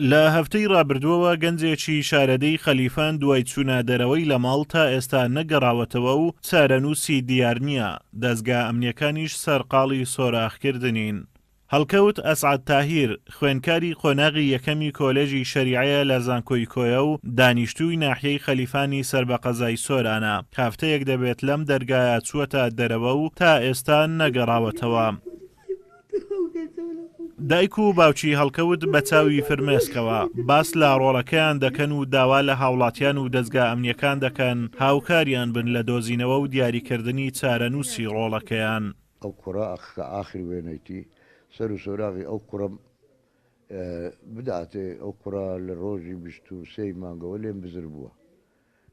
لە هەفتەی ڕابردووەوە گەنجێکی شارەدەی خەلیفان دوای چوونە دەرەوەی لە ماڵ تا ئێستا نەگەڕاوەتەوە و چارەنووسی دیار نییە. دەستگا ئەمنیەکانیش سەرقاڵی سۆراخکردنین. هەڵکەوت ئەسعەد تاهیر خوێندکاری قۆناغی یەکەمی کۆلێژی شەریعەیە لە زانکۆی کۆیە و دانیشتووی ناحیەی خەلیفانی سەربەقەزای سۆرانە. هەفتەیەک دەبێت لەم دەرگایە چووەتە دەرەوە و تا ئێستا نەگەڕاوەتەوە. دایک و باوکی هەڵکەوت بە چاوی فرمێسکەوە باس لە ڕۆڵەکەیان دەکەن و داوا لە هاوڵاتیان و دەستگا ئەمنیەکان دەکەن هاوکاریان بن لە دۆزینەوە و دیاریکردنی چارەنووسی ڕۆڵەکەیان. ئەو کوڕە ئاخر وێنەیتی سەر و سۆراغی ئەو کوڕم بداتێ ئەو کوڕە لە ڕۆژی 23 مانگەوە لێم بزر بووە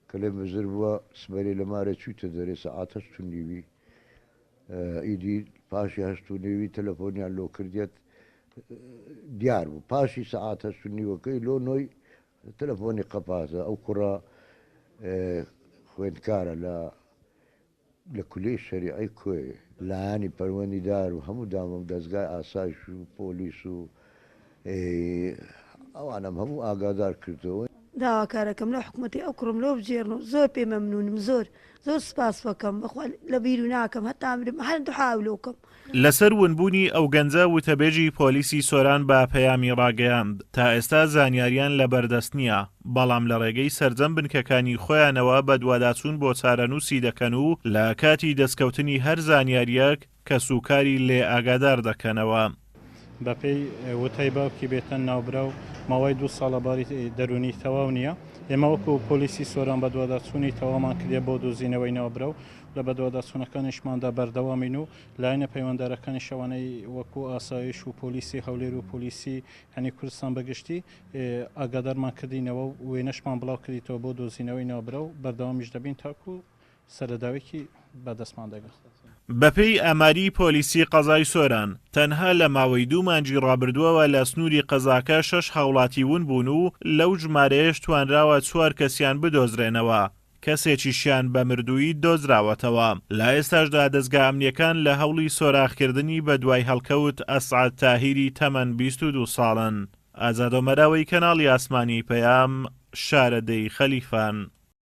کە لێم بزر بووە سبەری لە مارە چوویتە دەرێ سەعات 8:30 ئیدی پاشی 8:30 تەلەفۆنیان لۆ کردێت دیار بوو پاشی سەعات 8:30 لۆ نۆی تەلەفۆنی قەپاتە ئەو کوڕە خوێندکارە لە کولێی شەریعەی کوێ لایانی پەروەندیدار و هەموو دامەم دەستگای ئاسایش و پۆلیس و ئەوانم هەموو ئاگادار کردەوە. داواکارەکەم لە حکوومەتی ئەو کوڕم لۆ بجێڕن و زۆر پێ مەمنونم زۆر سپاس بکەم بەخوا لە بیر و ناکەم هەتا مرم هەر دوحاولۆکەم. لەسەر ونبوونی ئەو گەنجە وتەبێژی پۆلیسی سۆران بە پەیامی ڕاگەیاند تا ئێستا زانیاریان لە بەردەست نییە بەڵام لە ڕێگەی سەرجەم بنکەکانی خۆیانەوە بە دوواداچوون بۆ چارەنووسی دەکەن و لە کاتی دەستکەوتنی هەر زانیاریەک کە سوکاری لێ ئاگادار دەکەنەوە. بەپێی وتای باوکی بێتەن ناوبرا و ماوەی 2 ساڵە باری دەرونی تەواو نییە. ئێمە وەکو پۆلیسی سۆران بە دوواداچوونی تەوامان کردێ بۆ دۆزینەوەی ناوبرا و لە بە دوواداچوونەکانیشماندا بەردەوامین و لایەنە پەیوەنددارەکانی شەوانەی وەکو ئاسایش و پۆلیسی هەولێر و پۆلیسی هەنی کوردستان بەگشتی ئاگادارمان کردینەوە و وێنەشمان بڵاو کردیتەوە بۆ دۆزینەوەی ناوبرا و بەردەوامیش دەبین تاکو سەرەداوێکی بەدەستمان دەگەن. بەپێی ئاماری پۆلیسی قەزای سۆران تەنها لە ماوەی 2 مانگی ڕابردووەوە لە سنووری قەزاکە 6 هاوڵاتی ون بوون و لەو ژمارەیەش توانراوە 4 کەسیان بدۆزرێنەوە کەسێکیشیان بە مردووی دۆزراوەتەوە. لە ئێستاشدا دەستگا ئەمنیەکان لە هەوڵی سۆراخکردنی بە دوای هەڵکەوت ئەسعەد تاهیری تەمەن 22 ساڵن. ئازادۆمەراوەی کەناڵی ئاسمانی پەیام شارەدەی خەلیفان.